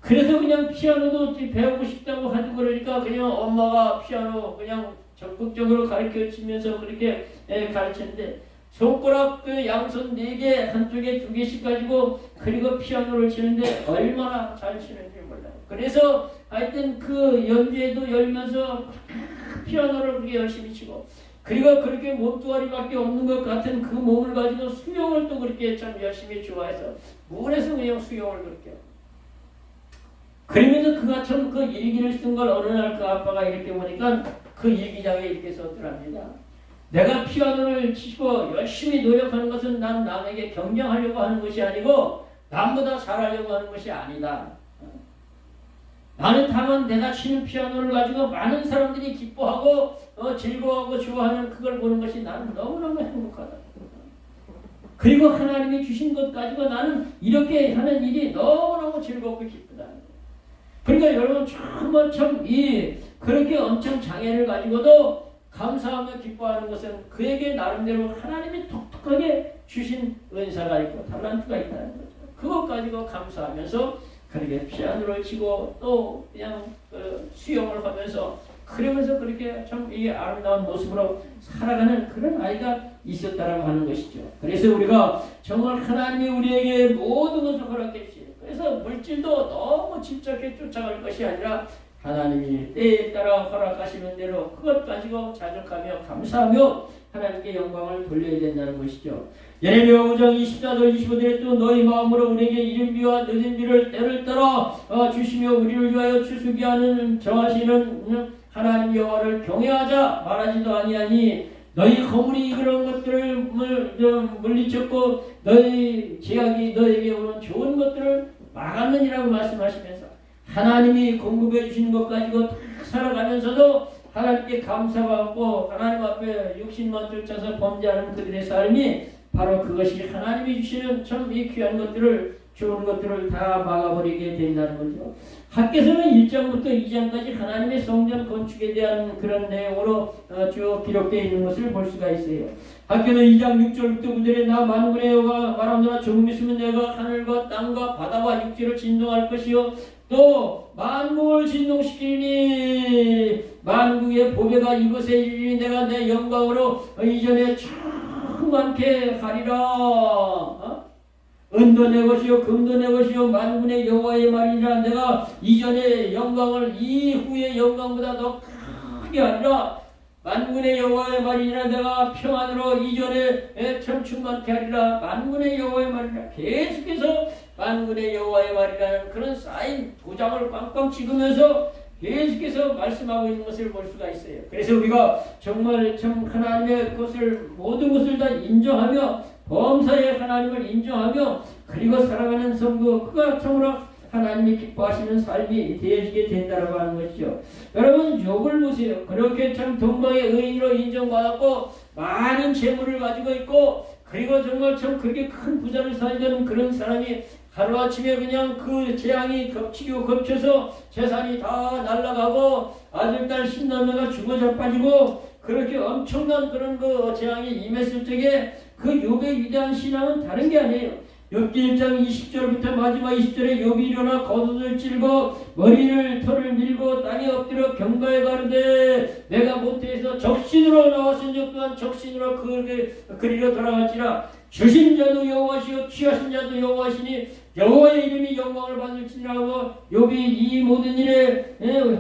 그래서 그냥 피아노도 배우고 싶다고 하고 그러니까 그냥 엄마가 피아노 그냥 적극적으로 가르쳐주면서 그렇게 가르쳤는데 손가락 그 양손 4개 한쪽에 2개씩 가지고 그리고 피아노를 치는데 얼마나 잘 치는지 몰라요. 그래서 하여튼 그 연주에도 열면서 피아노를 그렇게 열심히 치고 그리고 그렇게 몸뚱아리밖에 없는 것 같은 그 몸을 가지고 수영을 또 그렇게 참 열심히 좋아해서 물에서 그냥 수영을 그렇게 하고 그러면서 그가 참 그 일기를 쓴 걸 어느 날 그 아빠가 이렇게 보니까 그 일기장에 이렇게 썼더랍니다. 내가 피아노를 치고 열심히 노력하는 것은 난 남에게 경쟁하려고 하는 것이 아니고 남보다 잘하려고 하는 것이 아니다. 나는 다만 내가 치는 피아노를 가지고 많은 사람들이 기뻐하고 즐거워하고 좋아하는 그걸 보는 것이 나는 너무너무 행복하다. 그리고 하나님이 주신 것 가지고 나는 이렇게 하는 일이 너무너무 즐겁고 기쁘다. 그러니까 여러분 정말 참 그렇게 엄청 장애를 가지고도 감사하며 기뻐하는 것은 그에게 나름대로 하나님이 독특하게 주신 은사가 있고 탤런트가 있다는 거죠. 그것 가지고 감사하면서 그렇게 피아노를 치고 또 그냥 수영을 하면서 그러면서 그렇게 참 이 아름다운 모습으로 살아가는 그런 아이가 있었다라고 하는 것이죠. 그래서 우리가 정말 하나님이 우리에게 모든 것을 허락해 주시는 그래서 물질도 너무 집착해 쫓아갈 것이 아니라 하나님이 때에 따라 허락하시는 대로 그것 가지고 자족하며 감사하며 하나님께 영광을 돌려야 된다는 것이죠. 예레미야 5장 24절 25절에 또 너희 마음으로 우리에게 이른 비와 늦은 비를 때를 따라 주시며 우리를 위하여 추수게 하는 정하시는 하나님 여호와를 경외하자 말하지도 아니하니 너희 거물이 그런 것들을 물리쳤고 너희 제약이 너에게 오는 좋은 것들을 막았느니라고 말씀하시면서 하나님이 공급해 주시는 것 가지고 다 살아가면서도 하나님께 감사하고 하나님 앞에 육신만 쫓아서 범죄하는 그들의 삶이 바로 그것이 하나님이 주시는 참 이 귀한 것들을 좋은 것들을 다 막아버리게 된다는 거죠. 학개서는 1장부터 2장까지 하나님의 성전 건축에 대한 그런 내용으로 쭉 기록되어 있는 것을 볼 수가 있어요. 학개서 2장 6절부터 9절에 나 만군의 여호와가 말하노라 조금 있으면 내가 하늘과 땅과 바다와 육지를 진동할 것이요 또 만국을 진동시키니 만국의 보배가 이곳에 이르니 내가 내 영광으로 이전에 충만케 하리라. 은도 내 것이요 금도 내 것이요 만군의 여호와의 말이니라. 내가 이전의 영광을 이후의 영광보다 더 크게 하리라. 만군의 여호와의 말이니라. 내가 평안으로 이전에 참 충만케 하리라. 만군의 여호와의 말이니라. 계속해서 만군의 여호와의 말이라는 그런 쌓인 도장을 꽝꽝 찍으면서 계속해서 말씀하고 있는 것을 볼 수가 있어요. 그래서 우리가 정말 참 하나님의 것을 모든 것을 다 인정하며 범사의 하나님을 인정하며 그리고 살아가는 성도 그가 참으로 하나님이 기뻐하시는 삶이 되어지게 된다고 하는 것이죠. 여러분 욥을 보세요. 그렇게 참 동방의 의인으로 인정받았고 많은 재물을 가지고 있고 그리고 정말 참 그렇게 큰 부자를 살던 그런 사람이 하루아침에 그냥 그 재앙이 겹치고 겹쳐서 재산이 다 날아가고 아들, 딸, 신남매가 죽어 자빠지고 그렇게 엄청난 그런 그 재앙이 임했을 적에 그 욥의 위대한 신앙은 다른 게 아니에요. 욥기 1장 20절부터 마지막 20절에 욥이 일어나 겉옷을 찔고 머리를 털을 밀고 땅에 엎드려 경가에 가르되 내가 모태에서 적신으로 나왔은즉 또한 적신으로 그리로 돌아갈지라. 주신 자도 여호와시요 취하신 자도 여호와시니 여호와의 이름이 영광을 받을지라고 욥이 이 모든 일에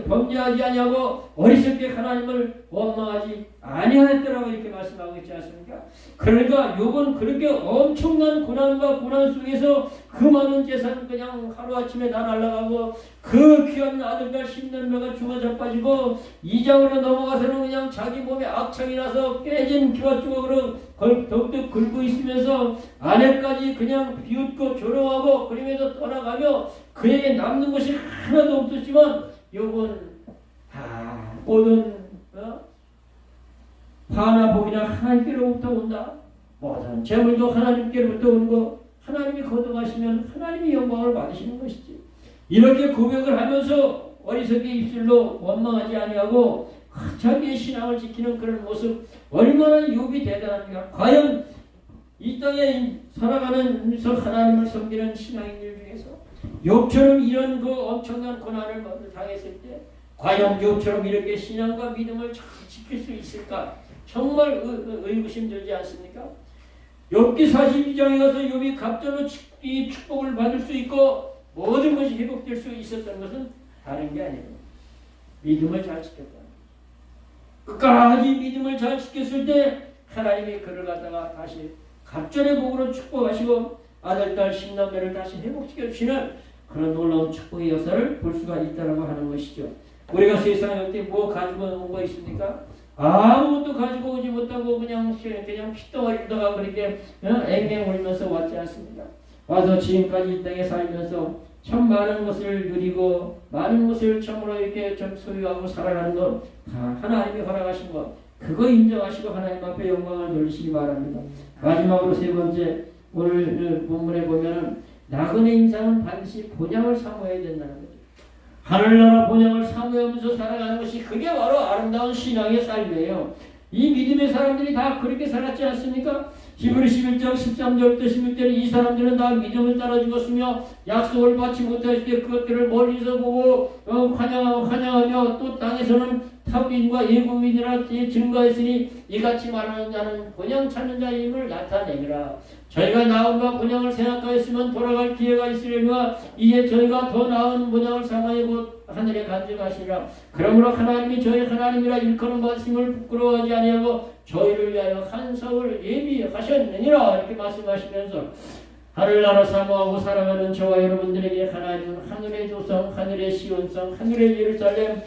범죄하지 아니하고 어리석게 하나님을 원망하지 아니하였더라고 이렇게 말씀하고 있지 않습니까? 그러니까 욥은 그렇게 엄청난 고난과 고난 속에서 그 많은 재산 그냥 하루아침에 다 날아가고 그 귀한 아들과 10년매가 죽어 자빠지고 2장으로 넘어가서는 그냥 자기 몸에 악창이 나서 깨진 기와 조각으로 더욱더 긁고 있으면서 아내까지 그냥 비웃고 조롱하고 그러면서 떠나가며 그에게 남는 것이 하나도 없었지만 욥은 모든 화나 복이나 하나님께로부터 온다. 모든 재물도 하나님께로부터 온 거 하나님이 거둬가시면 하나님이 영광을 받으시는 것이지. 이렇게 고백을 하면서 어리석게 입술로 원망하지 아니하고 자기의 신앙을 지키는 그런 모습 얼마나 욥이 대단합니까? 과연 이 땅에 살아가면서 하나님을 섬기는 신앙인들 중에서 욥처럼 이런 그 엄청난 고난을 당했을 때 과연 욥처럼 이렇게 신앙과 믿음을 잘 지킬 수 있을까? 정말 의구심 들지 않습니까? 욥기 42장에 가서 욥이 갑절로 이 축복을 받을 수 있고 모든 것이 회복될 수 있었던 것은 다른 게 아니에요. 믿음을 잘 지켰다. 끝까지 믿음을 잘 지켰을 때 하나님이 그를 갖다가 다시 갑절의 복으로 축복하시고 아들, 딸, 신남매를 다시 회복시켜 주시는 그런 놀라운 축복의 역사를 볼 수가 있다고 하는 것이죠. 우리가 세상에 올 때 뭐 가지고 온 거 있습니까? 아무것도 가지고 오지 못하고 그냥 핏덩어리다가 그렇게 앵앵 울면서 왔지 않습니까? 와서 지금까지 이 땅에 살면서 참 많은 것을 누리고 많은 것을 참으로 이렇게 좀 소유하고 살아가는 것 다 하나님이 허락하신 것 그거 인정하시고 하나님 앞에 영광을 돌리시기 바랍니다. 마지막으로 세 번째 오늘 본문에 보면은 나그네 인상은 반드시 본향을 사모해야 된다는 거죠. 하늘나라 본향을 사모하면서 살아가는 것이 그게 바로 아름다운 신앙의 삶이에요. 이 믿음의 사람들이 다 그렇게 살았지 않습니까? 히브리서 11장 13절부터 16절에 이 사람들은 다 믿음을 따라 죽었으며 약속을 받지 못했을 때 그것들을 멀리서 보고 환영하며 또 땅에서는 탑인과 예국민이라 증거했으니 이같이 말하는 자는 본향 찾는 자임을 나타내니라. 저희가 나음과 본향을 생각하였으면 돌아갈 기회가 있으려니와 이제 저희가 더 나은 본향을 사모하고 하늘에 간직하시라. 그러므로 하나님이 저희 하나님이라 일컬음 받으심을 부끄러워하지 아니하고 저희를 위하여 한 성을 예비하셨느니라. 이렇게 말씀하시면서 하늘나라 사모하고 사랑하는 저와 여러분들에게 하나님은 하늘의 조성, 하늘의 시온성, 하늘의 예루살렘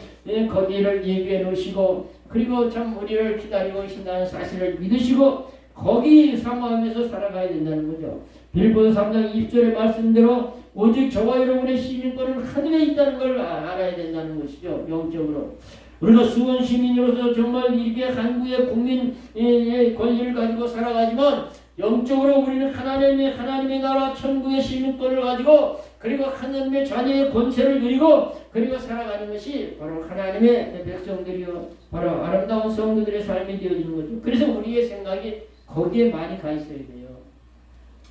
거기를 예비해 놓으시고 그리고 참 우리를 기다리고 계신다는 사실을 믿으시고 거기 사모하면서 살아가야 된다는 거죠. 빌보서 3장 20절의 말씀대로 오직 저와 여러분의 시민권은 하늘에 있다는 걸 알아야 된다는 것이죠. 영적으로. 우리가 수원 시민으로서 정말 이렇게 한국의 국민의 권리를 가지고 살아가지만 영적으로 우리는 하나님의 나라 천국의 시민권을 가지고 그리고 하나님의 자녀의 권세를 누리고 그리고 살아가는 것이 바로 하나님의 백성들이요 바로 아름다운 성도들의 삶이 되어지는 거죠. 그래서 우리의 생각이 거기에 많이 가 있어야 돼요.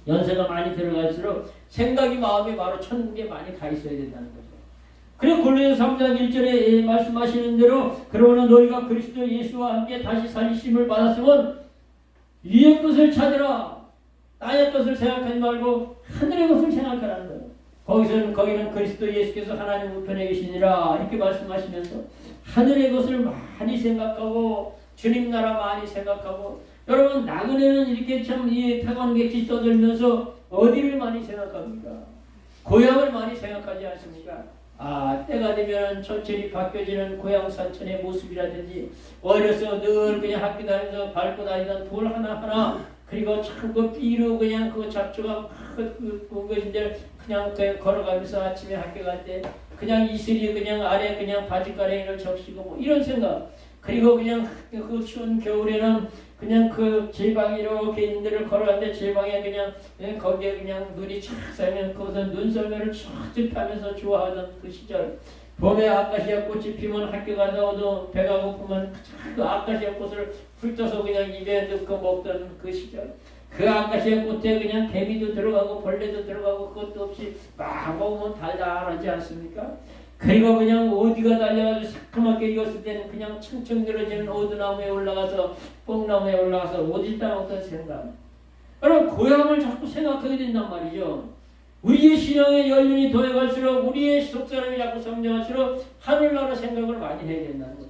연세가 많이 들어갈수록 생각이 마음이 바로 천국에 많이 가 있어야 된다는 거죠. 그리고 골로새 3장 1절에 말씀하시는 대로 그러나 너희가 그리스도 예수와 함께 다시 살리심을 받았으면 위의 것을 찾으라. 땅의 것을 생각하지 말고 하늘의 것을 생각하라는 거예요. 거기는 그리스도 예수께서 하나님 우편에 계시니라 이렇게 말씀하시면서 하늘의 것을 많이 생각하고 주님 나라 많이 생각하고 여러분 나그네는 이렇게 참 이 태광객지 떠들면서 어디를 많이 생각합니까? 고향을 많이 생각하지 않습니까? 때가 되면 천천히 바뀌어지는 고향 산천의 모습이라든지 어려서 늘 그냥 학교 다니면서 밟고 다니던 돌 하나하나 그리고 참 그 삐로 그냥 그 잡초가 그 것인데 그냥 걸어가면서 아침에 학교 갈 때 그냥 이슬이 그냥 아래 그냥 바지가랭이를 적시고 뭐 이런 생각 그리고 그냥 그 추운 겨울에는 그냥 그 질방이 이렇게 있는 데를 걸어가는데 질방에 그냥 거기에 그냥 눈이 쫙 쌓이면 거기서 눈썰매를 쫙 하면서 좋아하던 그 시절 봄에 아카시아 꽃이 피면 학교 가다가도 배가 고프면 그 아카시아 꽃을 훑어서 그냥 입에 넣고 먹던 그 시절 그 아카시아 꽃에 그냥 개미도 들어가고 벌레도 들어가고 그것도 없이 막 먹으면 달달하지 않습니까? 그리고 그냥 어디가 달려가지고 새까맣게 익었을 때는 그냥 층층 늘어지는 오두나무에 올라가서 뽕나무에 올라가서 어디 있다 어떤 생각 여러분 고향을 자꾸 생각하게 된단 말이죠. 우리의 신앙의 연륜이 더해갈수록 우리의 속사람이 자꾸 성장할수록 하늘나라 생각을 많이 해야 된다는 거죠.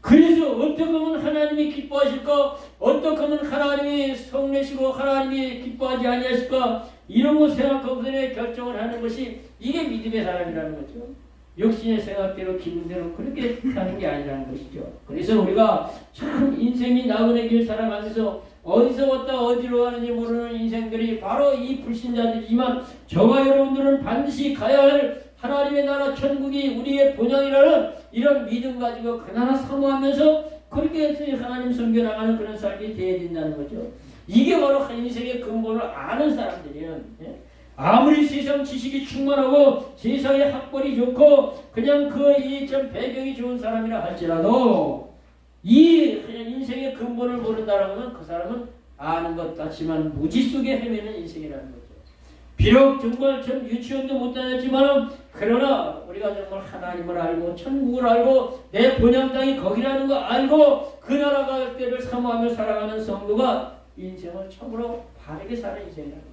그래서 어떻게 하면 하나님이 기뻐하실까 어떻게 하면 하나님이 성내시고 하나님이 기뻐하지 아니하실까 이런 거 생각하고 결정을 하는 것이 이게 믿음의 사람이라는 거죠. 육신의 생각대로 기분대로 그렇게 사는 게 아니라는 것이죠. 그래서 우리가 참 인생이 나그네 길 살아가면서 어디서 왔다 어디로 가는지 모르는 인생들이 바로 이 불신자들이지만 저와 여러분들은 반드시 가야 할 하나님의 나라 천국이 우리의 본향이라는 이런 믿음 가지고 그나마 사모하면서 그렇게 하나님 섬겨나가는 그런 삶이 되어야 된다는 거죠. 이게 바로 인생의 근본을 아는 사람들이에요. 아무리 세상 지식이 충만하고 세상의 학벌이 좋고 그냥 이 좀 배경이 좋은 사람이라 할지라도 이 그냥 인생의 근본을 모른다라고 하면 그 사람은 아는 것 같지만 무지 속에 헤매는 인생이라는 거죠. 비록 정말 참 유치원도 못 다녔지만 그러나 우리가 정말 하나님을 알고 천국을 알고 내 본향 땅이 거기라는 거 알고 그 나라 갈 때를 사모하며 살아가는 성도가 인생을 참으로 바르게 사는 인생이라는 거죠.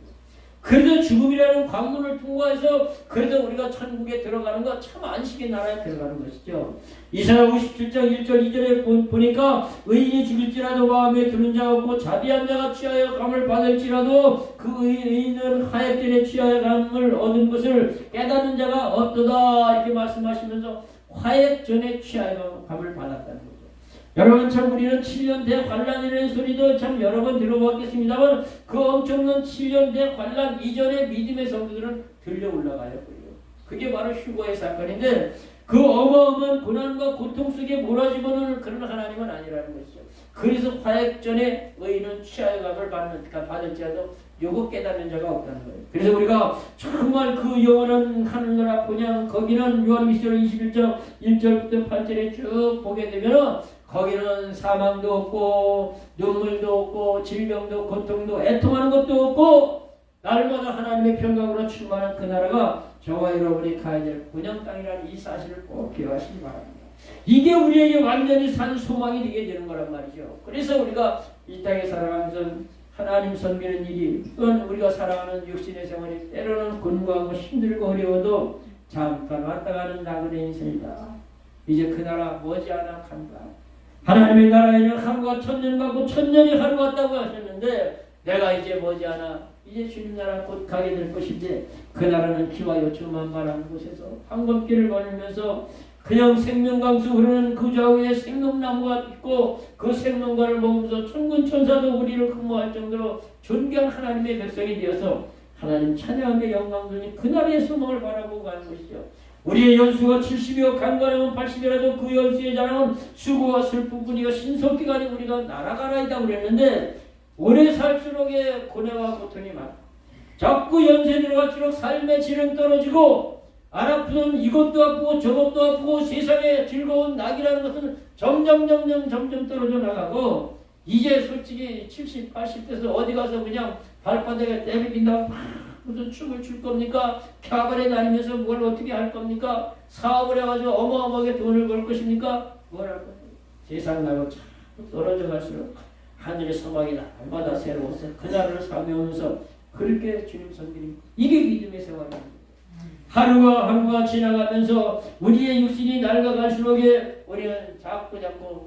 그래서 죽음이라는 관문을 통과해서 그래서 우리가 천국에 들어가는 거 참 안식의 나라에 들어가는 것이죠. 이사야 57장 1절 2절에 보니까 의인이 죽을지라도 마음에 드는 자가 없고 자비한 자가 취하여 감을 받을지라도 그 의인은 하얗게 취하여 감을 얻은 것을 깨닫는 자가 없도다 이렇게 말씀하시면서 화액전에 취하여 감을 받았다는 거죠. 여러분 참 우리는 7년 대관란이라는 소리도 참 여러 번 들어봤겠습니다만 그 엄청난 7년 대관란 이전의 믿음의 성도들은 들려 올라가요. 그게 바로 휴거의 사건인데 그 어마어마한 고난과 고통 속에 몰아집어넣는 그런 하나님은 아니라는 것이죠. 그래서 화액전에 의인은 취하여 감을 받을지라도 요거 깨닫는 자가 없다는 거예요. 그래서 우리가 정말 그 영원한 하늘나라 본향 거기는 요한계시록 21장 1절부터 8절에 쭉 보게 되면 거기는 사망도 없고 눈물도 없고 질병도 고통도 애통하는 것도 없고 날마다 하나님의 평강으로 충만한 그 나라가 저와 여러분이 가야 될 본향 땅이라는 이 사실을 꼭 기억하시기 바랍니다. 이게 우리에게 완전히 산 소망이 되게 되는 거란 말이죠. 그래서 우리가 이 땅에 살아가면서 하나님 섬기는 일이 또한 우리가 살아가는 육신의 생활이 때로는 곤고하고 힘들고 어려워도 잠깐 왔다 가는 나그네 인생이다. 이제 그 나라 머지않아 간다. 하나님의 나라에는 하루가 천년 같고 천년이 하루 같다고 하셨는데 내가 이제 머지않아 이제 주님 나라 곧 가게 될 것인데 그 나라는 기와 요초만 말하는 곳에서 황금길을 걸으면서 그냥 생명강수 흐르는 그 좌우에 생명나무가 있고 그 생명과를 먹으면서 천군 천사도 우리를 흠모할 정도로 존귀한 하나님의 백성이 되어서 하나님 찬양하며 영광들이 그날의 소망을 바라보고 가는 것이죠. 우리의 연수가 70이요 간간하면 80이라도 그 연수의 자랑은 수고와 슬픔뿐이요 신속기간이 우리가 날아가나이다 그랬는데 오래 살수록의 고뇌와 고통이 많아. 자꾸 연세 들어갈수록 삶의 질은 떨어지고 안 아프던 이것도 아프고 저것도 아프고 세상의 즐거운 낙이라는 것은 점점 떨어져 나가고 이제 솔직히 70, 80대에서 어디 가서 그냥 발바닥에 내비긴다 무슨 춤을 출 겁니까? 캬바레 다니면서 뭘 어떻게 할 겁니까? 사업을 해가지고 어마어마하게 돈을 벌 것입니까? 뭘 할 겁니까? 세상 나고 자꾸 떨어져 갈수록 하늘의 소망이 날마다 새로워서 그날을 사모하면서 그렇게 주님 섬기는 이게 믿음의 생활입니다. 하루가 지나가면서 우리의 육신이 낡아갈수록 우리는 자꾸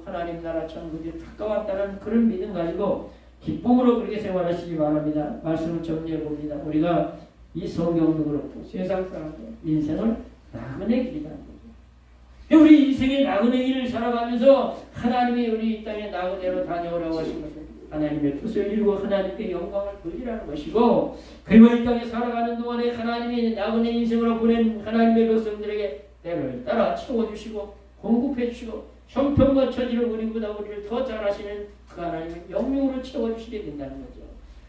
하나님 나라 천국에 가까웠다는 그런 믿음 가지고 기쁨으로 그렇게 생활하시기 바랍니다. 말씀을 정리해 봅니다. 우리가 이 성경도 그렇고 세상 사람도 인생을 나그네 길이라는 거죠. 우리 인생의 나그네 길을 살아가면서 하나님이 우리 이 땅에 나그네로 다녀오라고 하신 것은 하나님의 뜻을 이루고 하나님께 영광을 돌리라는 것이고 그리고 이 땅에 살아가는 동안에 하나님이 나그네 인생으로 보낸 하나님의 백성들에게 때를 따라 채워주시고 공급해주시고 형편과 처지를 우리보다 우리를 더 잘하시는 그 하나님의 영명으로 채워주시게 된다는 거죠.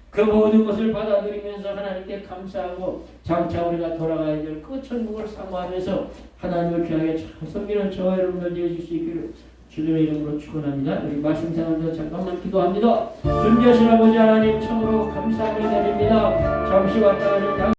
그 모든 것을 받아들이면서 하나님께 감사하고 장차 우리가 돌아가야 될 그 천국을 사모하면서 하나님을 귀하게 잘 섬기는 저와 여러분들 되어줄 수 있기를 주님의 이름으로 축원합니다. 우리 말씀 생활도 잠깐만 기도합니다. 존귀하신 아버지 하나님 참으로 감사함을 드립니다. 잠시 왔다 가는